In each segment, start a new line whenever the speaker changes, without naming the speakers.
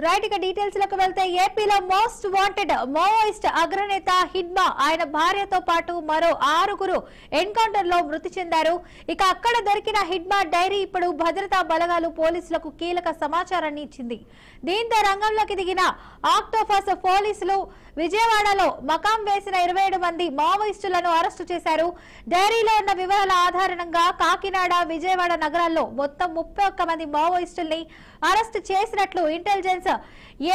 Right ఇక details లోకి వెళ్తే ఏపీలో మోస్ట్ వాంటెడ్ మావోయిస్ట్ అగ్రనేత హిడ్మా ఆయన భార్యతో పాటు మరో 6గురు ఎన్కౌంటర్ లో మృతి చెందారు. ఇక అక్కడ దొరికిన హిడ్మా డైరీ ఇప్పుడు భద్రతా బలగాలు పోలీసులకు కీలక సమాచారాన్ని ఇచ్చింది. దీంతో రంగంలోకి దిగిన ఆక్టోపస్ పోలీసులు విజయవాడలో మకాం వేసిన 27 మంది మావోయిస్టులను అరెస్టు చేశారు. డైరీలో ఉన్న వివరాల ఆధారంగా కాకినాడ, విజయవాడ నగరాల్లో మొత్తం 31 మంది మావోయిస్టుల్ని అరెస్టు చేసినట్లు ఇంటెలిజెన్స్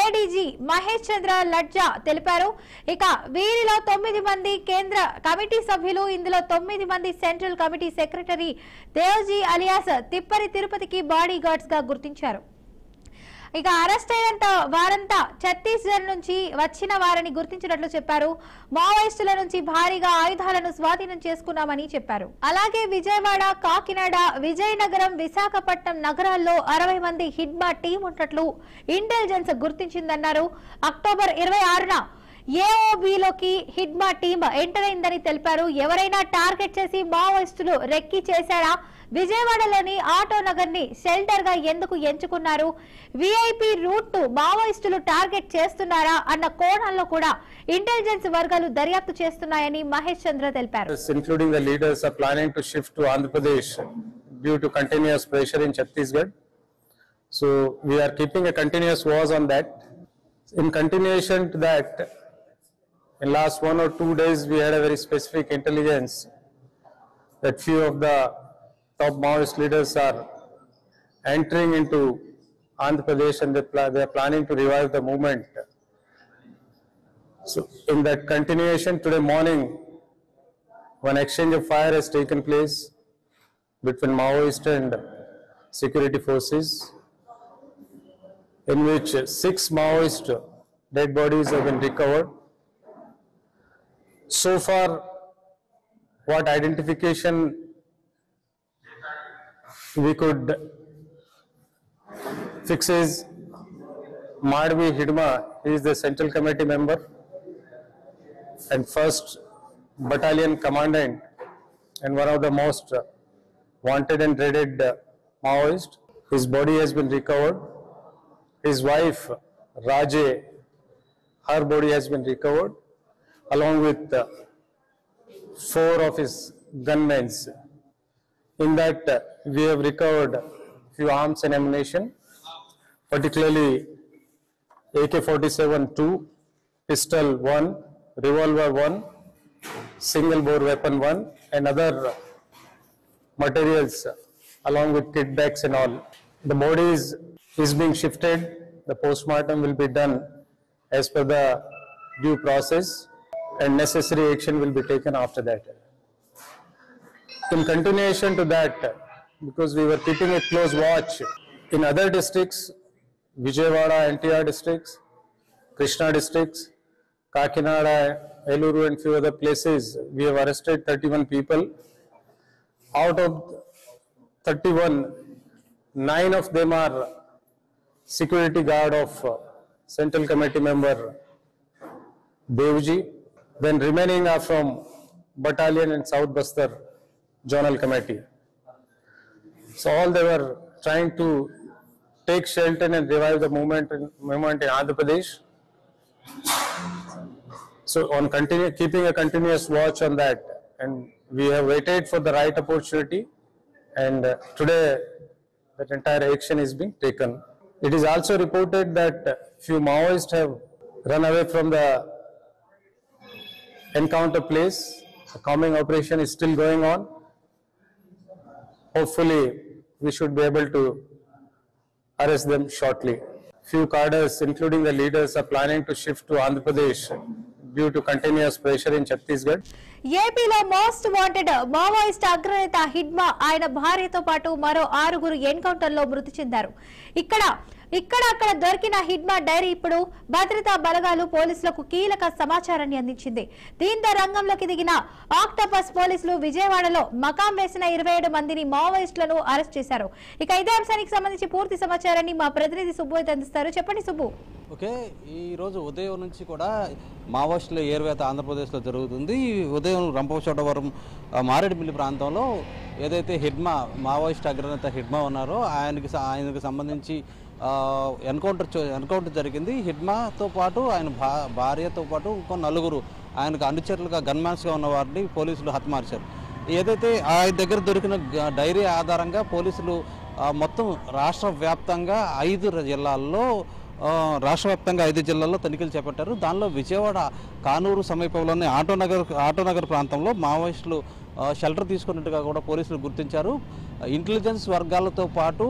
ఏడీజీ మహేష్ చంద్ర లడ్జా తెలిపారు. ఇక వీరిలో 9 మంది కేంద్ర కమిటీ సభ్యులు, ఇందులో 9 మంది central committee secretary Devji alias Tippari తిరుపతికి బాడీ గార్డ్స్ గా గుర్తించారు. ఇక అరెస్ట్ అయినంత వారంతా ఛత్తీస్గఢ్ నుంచి వచ్చిన వారిని గుర్తించినట్లు చెప్పారు. మావోయిస్టుల నుంచి భారీగా ఆయుధాలను స్వాధీనం చేసుకున్నామని చెప్పారు. అలాగే విజయవాడ, కాకినాడ, విజయనగరం, విశాఖపట్నం నగరాల్లో 60 మంది హిడ్మా టీం ఉన్నట్లు ఇంటెలిజెన్స్ గుర్తించిందన్నారు. అక్టోబర్ 26న ఏఓబీలోకి హిడ్మా టీం ఎంటర్ అయిందని తెలిపారు. ఎవరైనా టార్గెట్ చేసి మావోయిస్టులు రెక్కి చేశారా? విజయవాడలోని ఆటో నగర్ ని షెల్టర్ గా ఎందుకు ఎంచుకున్నారు? విఐపి రూట్ ను మావోయిస్టులు టార్గెట్ చేస్తున్నారా అన్న కోణంలో కూడా ఇంటెలిజెన్స్ వర్గాలు దర్యాప్తు చేస్తున్నాయని మహేష్ చంద్ర తెలిపారు.
Including the leaders are planning to shift to Andhra Pradesh due to continuous pressure in Chhattisgarh. So we are keeping a continuous watch on that. In continuation to that, in last 1 or 2 days we had a very specific intelligence that few of the top Maoist leaders are entering into Andhra Pradesh and they are planning to revive the movement. So in that continuation, today morning, one exchange of fire has taken place between Maoist and security forces, in which 6 Maoist dead bodies have been recovered. So far, what identification we could fix is Madhvi Hidma. He is the Central Committee member and 1st Battalion Commandant and one of the most wanted and dreaded Maoist. His body has been recovered. His wife Raje, her body has been recovered along with 4 of his gunmen. In that we have recovered few arms and ammunition, particularly AK-47 2, pistol 1, revolver 1, single bore weapon 1 and other materials along with kit bags and all. The body is being shifted. The postmortem will be done as per the due process and necessary action will be taken after that. In continuation to that, because we were keeping a close watch in other districts, Vijayawada, NTR districts, Krishna districts, Kakinada, Eluru and few other places, we have arrested 31 people. Out of 31, 9 of them are security guard of Central Committee member Devji. Then remaining are from Battalion and South Bastar Zonal Committee. So all they were trying to take shelter and revive the movement in Andhra Pradesh. So on keeping a continuous watch on that, and we have waited for the right opportunity, and today that entire action is being taken. It is also reported that few Maoists have run away from the encounter place. The combing operation is still going on. Hopefully, we should be able to arrest them shortly. Few cadres, including the leaders, are planning to shift to Andhra Pradesh due to continuous pressure in Chhattisgarh.
ఏపీలో most wanted Maoist అగ్రనేత హిడ్మా ఆయన భార్యతో పాటు మరో 6గురు encounter లో మృతి చెందారు. అక్కడ దొరికిన హిడ్మా డైరీ ఇప్పుడు భద్రతా బలగాలు పోలీసులకు కీలక సమాచారాన్ని అందించింది. దీంతో రంగంలోకి దిగిన ఆక్టోపస్ పోలీసులు విజయవాడలో మకాం వేసిన 27 మందిని మావోయిస్టులను అరెస్ట్ చేశారు. ఇక ఇదే అంశానికి సంబంధించి పూర్తి సమాచారాన్ని మా ప్రతినిధి సుబ్బు అందిస్తారు. చెప్పండి సుబ్బు.
ఓకే, ఈ రోజు ఉదయం నుంచి కూడా మావోయిస్టుల ఏరువేత ఆంధ్రప్రదేశ్లో జరుగుతుంది. ఉదయం రంపచోడవరం మారేడుమిల్లి ప్రాంతంలో ఏదైతే హిడ్మా మావోయిస్ట్ అగ్రనేత హిడ్మా ఉన్నారో ఆయనకు సంబంధించి ఎన్కౌంటర్ జరిగింది. హిడ్మాతో పాటు ఆయన భార్యతో పాటు ఇంకో నలుగురు ఆయనకు అనుచరులుగా గన్మ్యాన్స్గా ఉన్న వారిని పోలీసులు హతమార్చారు. ఏదైతే ఆయన దగ్గర దొరికిన డైరీ ఆధారంగా పోలీసులు మొత్తం రాష్ట్ర వ్యాప్తంగా 5 జిల్లాల్లో తనిఖీలు చేపట్టారు. దానిలో విజయవాడ కానూరు సమీపంలోని ఆటోనగర్ ప్రాంతంలో మావోయిస్టులు షెల్టర్ తీసుకున్నట్టుగా కూడా పోలీసులు గుర్తించారు. ఇంటెలిజెన్స్ వర్గాలతో పాటు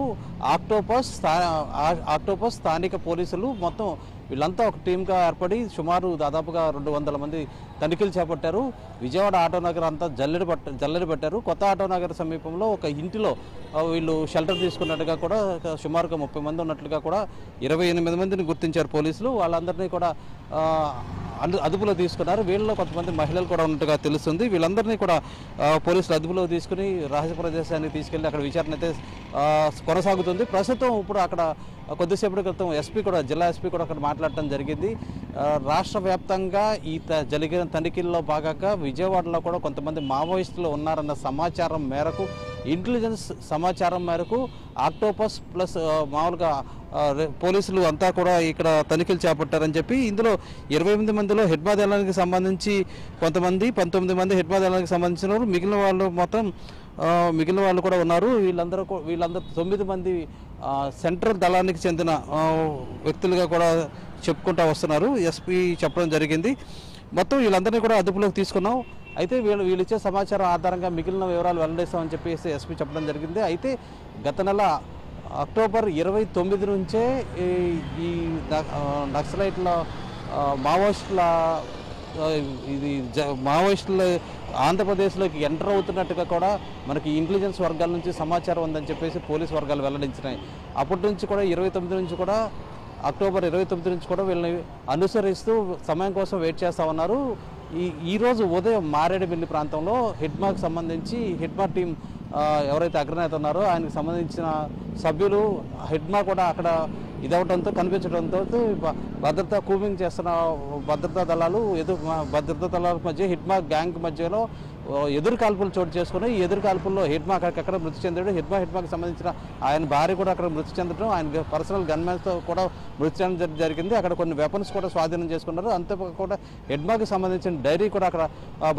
ఆక్టోపస్ స్థానిక పోలీసులు మొత్తం వీళ్ళంతా ఒక టీమ్గా ఏర్పడి సుమారు దాదాపుగా 200 మంది తనిఖీలు చేపట్టారు. విజయవాడ ఆటోనగర్ అంతా జల్లెడ పెట్టారు. కొత్త ఆటోనగర్ సమీపంలో ఒక ఇంటిలో వీళ్ళు షెల్టర్ తీసుకున్నట్టుగా కూడా సుమారుగా 30 మంది ఉన్నట్లుగా కూడా 28 మందిని గుర్తించారు పోలీసులు. వాళ్ళందరినీ కూడా అదుపులో తీసుకున్నారు. వీళ్ళలో కొంతమంది మహిళలు కూడా ఉన్నట్టుగా తెలుస్తుంది. వీళ్ళందరినీ కూడా పోలీసులు అదుపులో తీసుకుని రహస్య ప్రదేశానికి తీసుకెళ్లి అక్కడ విచారణ అయితే కొనసాగుతుంది. ప్రస్తుతం ఇప్పుడు అక్కడ కొద్దిసేపటి క్రితం జిల్లా ఎస్పీ కూడా అక్కడ మాట్లాడటం జరిగింది. రాష్ట్ర వ్యాప్తంగా ఈ జరిగిన తనిఖీల్లో భాగంగా విజయవాడలో కూడా కొంతమంది మావోయిస్టులు ఉన్నారన్న సమాచారం మేరకు, ఇంటెలిజెన్స్ సమాచారం మేరకు ఆక్టోపస్ ప్లస్ మామూలుగా పోలీసులు అంతా కూడా ఇక్కడ తనిఖీలు చేపట్టారని చెప్పి, ఇందులో 28 మందిలో హిడ్మా దళానికి సంబంధించి కొంతమంది, 19 మంది హిడ్మా దళానికి సంబంధించిన వాళ్ళు, మిగిలిన వాళ్ళు కూడా ఉన్నారు. వీళ్ళందరూ 9 మంది సెంట్రల్ దళానికి చెందిన వ్యక్తులుగా కూడా చెప్పుకుంటూ వస్తున్నారు. ఎస్పీ చెప్పడం జరిగింది. మొత్తం వీళ్ళందరినీ కూడా అదుపులోకి తీసుకున్నాం. అయితే వీళ్ళు ఇచ్చే సమాచారం ఆధారంగా మిగిలిన వివరాలు వెల్లడిస్తామని చెప్పేసి ఎస్పీ చెప్పడం జరిగింది. అయితే గత నెల అక్టోబర్ 29 నుంచే ఈ నక్సలైట్ల మావోయిస్టుల ఆంధ్రప్రదేశ్లోకి ఎంటర్ అవుతున్నట్టుగా కూడా మనకి ఇంటెలిజెన్స్ వర్గాల నుంచి సమాచారం ఉందని చెప్పేసి పోలీస్ వర్గాలు వెల్లడించినాయి. అప్పటి నుంచి కూడా అక్టోబర్ 29 నుంచి కూడా వీళ్ళని అనుసరిస్తూ సమయం కోసం వెయిట్ చేస్తూ ఉన్నారు. ఈరోజు ఉదయం మారేడుమిల్లి ప్రాంతంలో హిడ్మాకు సంబంధించి హిడ్మా టీం ఎవరైతే అగ్రనేత ఉన్నారో ఆయనకు సంబంధించిన సభ్యులు హిడ్మా కూడా అక్కడ ఇదవడంతో కనిపించడంతో భద్రతా కూపింగ్ చేస్తున్న భద్రతా దళాల మధ్య హిడ్మా గ్యాంగ్ మధ్యలో ఎదురు కాల్పులు చోటు చేసుకుని, ఈ ఎదురు కాల్పుల్లో హిడ్మా అక్కడెక్కడ మృతి చెందాడు. హిడ్మాకి సంబంధించిన ఆయన భార్య కూడా అక్కడ మృతి చెందడం, ఆయన పర్సనల్ గన్మెన్స్తో కూడా మృతి చెందడం జరిగింది. అక్కడ కొన్ని వెపన్స్ కూడా స్వాధీనం చేసుకున్నారు. అంతేకాకుండా హిడ్మాకి సంబంధించిన డైరీ కూడా అక్కడ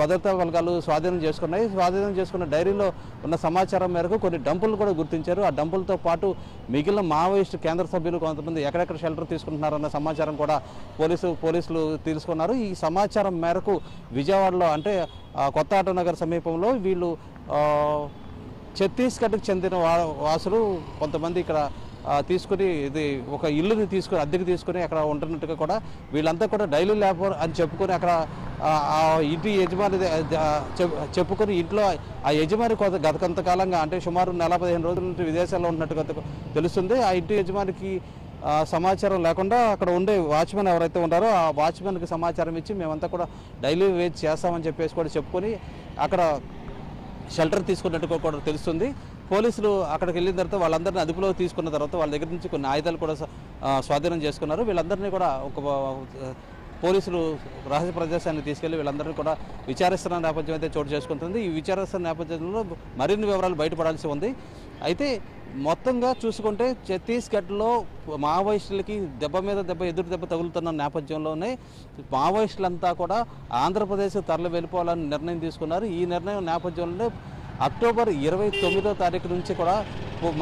భద్రతా వర్గాలు స్వాధీనం చేసుకున్నాయి. స్వాధీనం చేసుకున్న డైరీలో ఉన్న సమాచారం మేరకు కొన్ని డంపులు కూడా గుర్తించారు. ఆ డంపులతో పాటు మిగిలిన మావోయిస్టు కేంద్ర సభ్యులు కొంతమంది ఎక్కడెక్కడ షెల్టర్ తీసుకుంటున్నారన్న సమాచారం కూడా పోలీసులు తీసుకున్నారు. ఈ సమాచారం మేరకు విజయవాడలో అంటే కొత్త ఆటోనగర్ సమీపంలో వీళ్ళు ఛత్తీస్గఢ్కి చెందిన వాసులు కొంతమంది ఇక్కడ తీసుకుని ఒక ఇల్లుని అద్దెకి తీసుకుని అక్కడ ఉంటున్నట్టుగా కూడా వీళ్ళంతా కూడా డైలీ లేబర్ అని చెప్పుకొని అక్కడ ఇంటి యజమాని చెప్పుకొని ఇంట్లో ఆ యజమాని గత కొంతకాలంగా అంటే సుమారు 15 రోజుల నుంచి విదేశాల్లో ఉన్నట్టుగా తెలుస్తుంది. ఆ ఇంటి యజమానికి సమాచారం లేకుండా అక్కడ ఉండే వాచ్మెన్ ఎవరైతే ఉన్నారో ఆ వాచ్మెన్కి సమాచారం ఇచ్చి మేమంతా కూడా డైలీ వేజ్ చేస్తామని చెప్పేసి కూడా చెప్పుకొని అక్కడ షెల్టర్ తీసుకున్నట్టుగా కూడా తెలుస్తుంది. పోలీసులు అక్కడికి వెళ్ళిన తర్వాత వాళ్ళందరినీ అదుపులో తీసుకున్న తర్వాత వాళ్ళ దగ్గర నుంచి కొన్ని ఆయుధాలు కూడా స్వాధీనం చేసుకున్నారు. వీళ్ళందరినీ కూడా పోలీసులు రహస్య ప్రదేశాన్ని తీసుకెళ్లి వీళ్ళందరినీ కూడా విచారిస్తున్న నేపథ్యం అయితే చోటు చేసుకుంటుంది. ఈ విచారిస్తున్న నేపథ్యంలో మరిన్ని వివరాలు బయటపడాల్సి ఉంది. అయితే మొత్తంగా చూసుకుంటే ఛత్తీస్గఢ్లో మావోయిస్టులకి ఎదురు దెబ్బ తగులుతున్న నేపథ్యంలోనే మావోయిస్టులంతా కూడా ఆంధ్రప్రదేశ్ తరలి వెళ్ళిపోవాలని నిర్ణయం తీసుకున్నారు. ఈ నిర్ణయం నేపథ్యంలోనే అక్టోబర్ 29వ తారీఖు నుంచి కూడా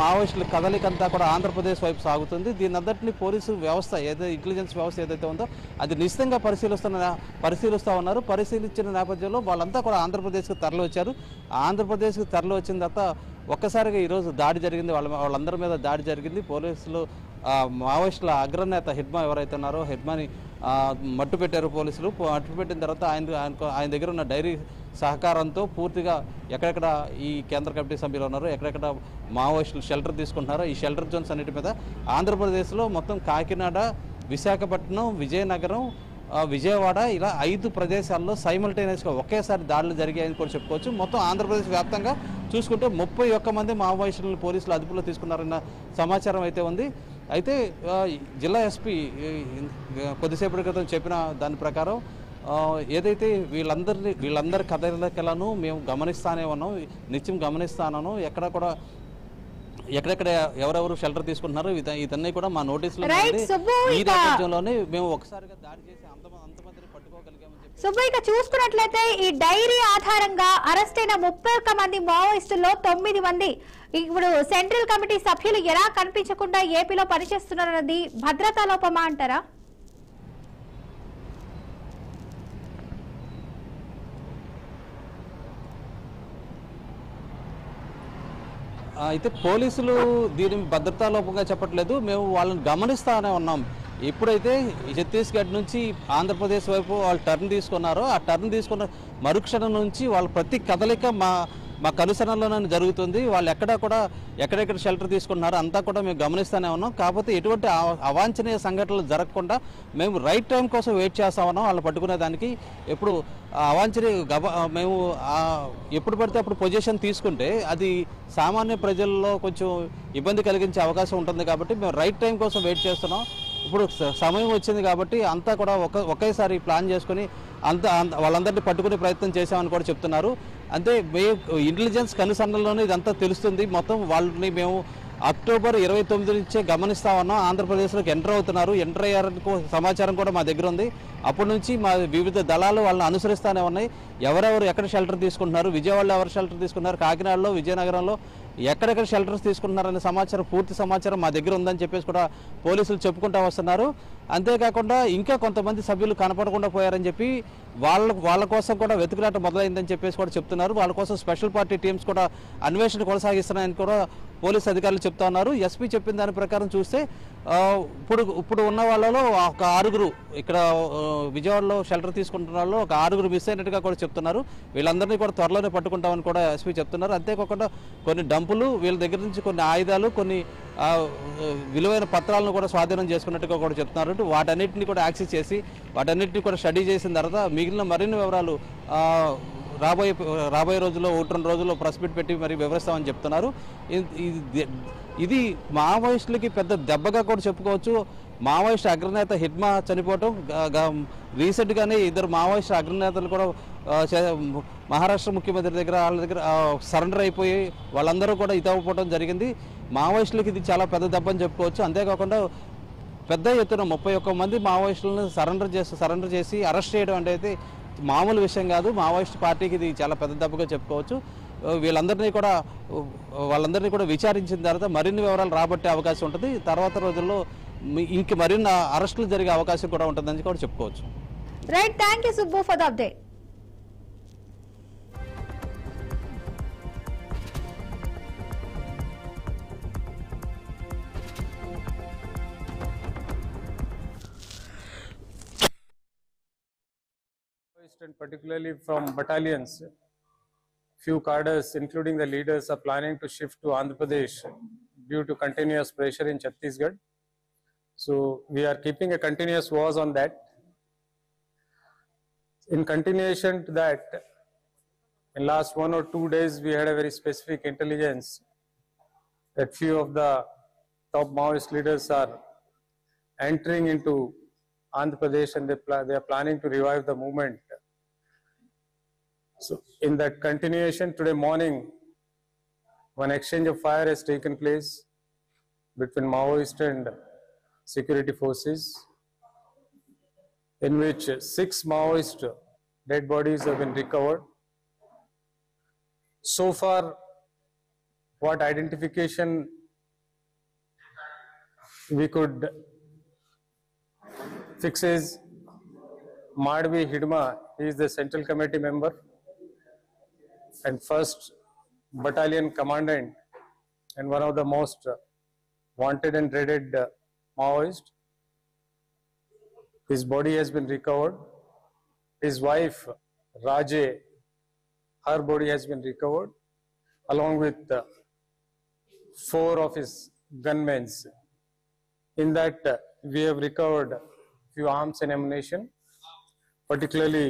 మావోయిస్టుల కదలికంతా కూడా ఆంధ్రప్రదేశ్ వైపు సాగుతుంది. దీని అందరినీ పోలీసు వ్యవస్థ ఇంటెలిజెన్స్ వ్యవస్థ ఏదైతే ఉందో అది నిశ్చితంగా పరిశీలిస్తూ ఉన్నారు. పరిశీలించిన నేపథ్యంలో వాళ్ళంతా కూడా ఆంధ్రప్రదేశ్కి తరలి వచ్చారు. ఆంధ్రప్రదేశ్కి తరలి వచ్చిన తర్వాత ఒక్కసారిగా ఈరోజు దాడి జరిగింది. వాళ్ళందరి మీద దాడి జరిగింది. పోలీసులు మావోయిస్టుల అగ్రనేత హిడ్మా ఎవరైతే ఉన్నారో హిడ్మాని మట్టు పెట్టారు పోలీసులు. మట్టు పెట్టిన తర్వాత ఆయన దగ్గర ఉన్న డైరీ సహకారంతో పూర్తిగా ఎక్కడెక్కడ ఈ కేంద్ర కమిటీ సభ్యులు ఉన్నారో ఎక్కడెక్కడ మావోయిస్టులు షెల్టర్ తీసుకుంటున్నారో ఈ షెల్టర్ జోన్స్ అన్నిటి మీద ఆంధ్రప్రదేశ్లో మొత్తం కాకినాడ, విశాఖపట్నం, విజయనగరం, విజయవాడ ఇలా 5 ప్రదేశాల్లో సైమల్టేనియస్గా ఒకేసారి దాడులు జరిగాయని కూడా చెప్పుకోవచ్చు. మొత్తం ఆంధ్రప్రదేశ్ వ్యాప్తంగా చూసుకుంటే 31 మంది మావోయిస్టులను పోలీసులు అదుపులో తీసుకున్నారన్న సమాచారం అయితే ఉంది. అయితే జిల్లా ఎస్పీ కొద్దిసేపటి క్రితం చెప్పిన దాని ప్రకారం ఏదైతే వీళ్ళందరి కదలికలను మేము గమనిస్తానే ఉన్నాం, నిత్యం గమనిస్తాను, ఎక్కడ కూడా ఎక్కడెక్కడ ఎవరెవరు షెల్టర్ తీసుకుంటున్నారు ఇతన్ని కూడా మా నోటీసులో
Right, Subbu,
ఈ నేపథ్యంలోనే మేము ఒకసారిగా దాడి చేసి అంతమందిని పట్టుకోగలిగామని చెప్పి
సుబ్బు, ఇక చూసుకున్నట్లయితే ఈ డైరీ ఆధారంగా అరెస్ట్ అయిన 31 మంది మావోయిస్టుల్లో 9 మంది ఇప్పుడు సెంట్రల్ కమిటీ సభ్యులు ఎలా కనిపించకుండా ఏపీలో పనిచేస్తున్నారన్నది భద్రతా లోపమా అంటారా?
అయితే పోలీసులు దీని భద్రతా లోపంగా చెప్పట్లేదు, మేము వాళ్ళని గమనిస్తానే ఉన్నాం. ఎప్పుడైతే ఛత్తీస్గఢ్ నుంచి ఆంధ్రప్రదేశ్ వైపు వాళ్ళు టర్న్ తీసుకున్నారో ఆ టర్న్ తీసుకున్న మరుక్షణం నుంచి వాళ్ళ ప్రతి కదలిక మా కనుసరణలోనే జరుగుతుంది. వాళ్ళు ఎక్కడెక్కడ షెల్టర్ తీసుకుంటున్నారో అంతా కూడా మేము గమనిస్తూనే ఉన్నాం. కాకపోతే ఎటువంటి అవాంఛనీయ సంఘటనలు జరగకుండా మేము రైట్ టైం కోసం వెయిట్ చేస్తా ఉన్నాం. వాళ్ళని పట్టుకునే దానికి ఎప్పుడు మేము ఎప్పుడు పడితే అప్పుడు పొజిషన్ తీసుకుంటే అది సామాన్య ప్రజల్లో కొంచెం ఇబ్బంది కలిగించే అవకాశం ఉంటుంది. కాబట్టి మేము రైట్ టైం కోసం వెయిట్ చేస్తున్నాం. ఇప్పుడు సమయం వచ్చింది కాబట్టి అంతా కూడా ఒకేసారి ప్లాన్ చేసుకుని వాళ్ళందరినీ పట్టుకునే ప్రయత్నం చేశామని కూడా చెప్తున్నారు. అంటే ఇంటెలిజెన్స్ కనుసన్నల్లోనే ఇదంతా తెలుస్తుంది. మొత్తం వాళ్ళని మేము అక్టోబర్ 29 నుంచే గమనిస్తా ఉన్నాం. ఆంధ్రప్రదేశ్లోకి ఎంటర్ అవుతున్నారు. ఎంటర్ అయ్యారని సమాచారం కూడా మా దగ్గర ఉంది. అప్పటి నుంచి మా వివిధ దళాలు వాళ్ళని అనుసరిస్తూనే ఉన్నాయి. ఎవరెవరు ఎక్కడ షెల్టర్ తీసుకుంటున్నారు, విజయవాడలో ఎవరు షెల్టర్ తీసుకున్నారు, కాకినాడలో, విజయనగరంలో ఎక్కడెక్కడ షెల్టర్స్ తీసుకుంటున్నారనే సమాచారం, పూర్తి సమాచారం మా దగ్గర ఉందని చెప్పేసి కూడా పోలీసులు చెప్పుకుంటూ వస్తున్నారు. అంతేకాకుండా ఇంకా కొంతమంది సభ్యులు కనపడకుండా పోయారని చెప్పి వాళ్ళ కోసం కూడా వెతుకులాట మొదలైందని చెప్పేసి కూడా చెప్తున్నారు. వాళ్ళ కోసం స్పెషల్ పార్టీ టీమ్స్ కూడా అన్వేషణ కొనసాగిస్తున్నాయని కూడా పోలీసు అధికారులు చెప్తా ఉన్నారు. ఎస్పీ చెప్పిన దాని ప్రకారం చూస్తే ఇప్పుడు ఉన్న వాళ్ళలో ఒక 6 ఇక్కడ విజయవాడలో షెల్టర్ తీసుకుంటున్న వాళ్ళు ఒక 6 మిస్ అయినట్టుగా కూడా చెప్తున్నారు. వీళ్ళందరినీ కూడా త్వరలోనే పట్టుకుంటామని కూడా ఎస్పీ చెప్తున్నారు. అంతేకాకుండా కొన్ని డంపులు, వీళ్ళ దగ్గర నుంచి కొన్ని ఆయుధాలు, కొన్ని విలువైన పత్రాలను కూడా స్వాధీనం చేసుకున్నట్టుగా కూడా చెప్తున్నారు. వాటన్నిటిని కూడా యాక్సెస్ చేసి వాటన్నిటిని కూడా స్టడీ చేసిన తర్వాత మిగిలిన మరిన్ని వివరాలు రాబోయే రోజుల్లో 1-2 రోజుల్లో ప్రెస్ మీట్ పెట్టి మరి వివరిస్తామని చెప్తున్నారు. ఇది మావోయిస్టులకి పెద్ద దెబ్బగా కూడా చెప్పుకోవచ్చు. మావోయిస్ట్ అగ్రనేత హిడ్మా చనిపోవటం, రీసెంట్గానే 2 మావోయిస్ట్ అగ్రనేతలు కూడా మహారాష్ట్ర ముఖ్యమంత్రి వాళ్ళ దగ్గర సరెండర్ అయిపోయి వాళ్ళందరూ కూడా ఇతవపోవడం జరిగింది. మావోయిస్టులకి ఇది చాలా పెద్ద దెబ్బ అని చెప్పుకోవచ్చు. అంతేకాకుండా పెద్ద ఎత్తున 31 మంది మావోయిస్టులను సరెండర్ చేసి అరెస్ట్ చేయడం అంటే మామూలు విషయం కాదు. మావోయిస్ట్ పార్టీకి ఇది చాలా పెద్ద దెబ్బగా చెప్పుకోవచ్చు. వాళ్ళందరినీ కూడా విచారించిన తర్వాత మరిన్ని వివరాలు రాబట్టే అవకాశం ఉంటుంది. తర్వాత రోజుల్లో ఇంక మరిన్ని అరెస్టులు జరిగే అవకాశం కూడా ఉంటుందని కూడా చెప్పుకోవచ్చు.
Right, thank you Subbu for the update.
And particularly from battalions, few cadres, including the leaders, are planning to shift to Andhra Pradesh due to continuous pressure in Chhattisgarh. So we are keeping a continuous watch on that. In continuation to that, in last 1 or 2 days, we had a very specific intelligence that few of the top Maoist leaders are entering into Andhra Pradesh and they are planning to revive the movement. So in that continuation, today morning, one exchange of fire has taken place between Maoist and security forces, in which 6 Maoist dead bodies have been recovered. So far, what identification we could fix is Madhvi Hidma. He is the Central Committee member and 1st Battalion Commandant and one of the most wanted and dreaded Maoist. His body has been recovered. His wife, Raje, her body has been recovered, along with 4 of his gunmen. In that, we have recovered few arms and ammunition, particularly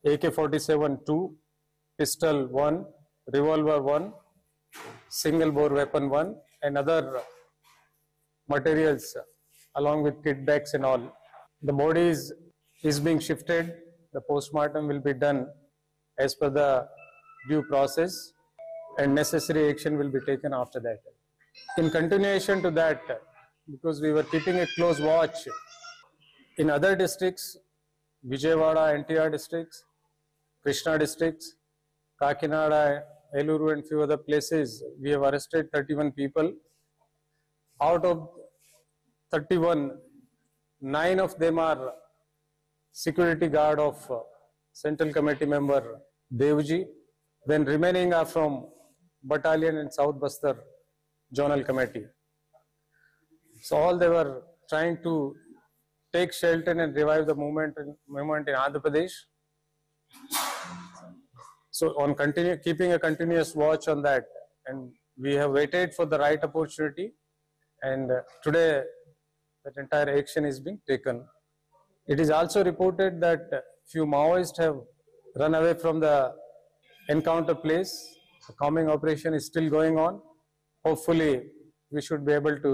AK-47-2, pistol 1, revolver 1, single bore weapon 1, and other materials along with kit bags and all. The body is being shifted. The postmortem will be done as per the due process. and necessary action will be taken after that. In continuation to that, because we were keeping a close watch in other districts, Vijayawada, NTR districts, Krishna districts, Kakinada, Eluru and few other places, we have arrested 31 people. Out of 31, 9 of them are security guard of Central Committee member Devji. Then remaining are from Battalion and South Bastar Zonal Committee. So all they were trying to take shelter and revive the movement in Andhra Pradesh. So on keeping a continuous watch on that, and we have waited for the right opportunity, and today that entire action is being taken. It is also reported that few Maoists have run away from the encounter place. The calming operation is still going on. Hopefully, we should be able to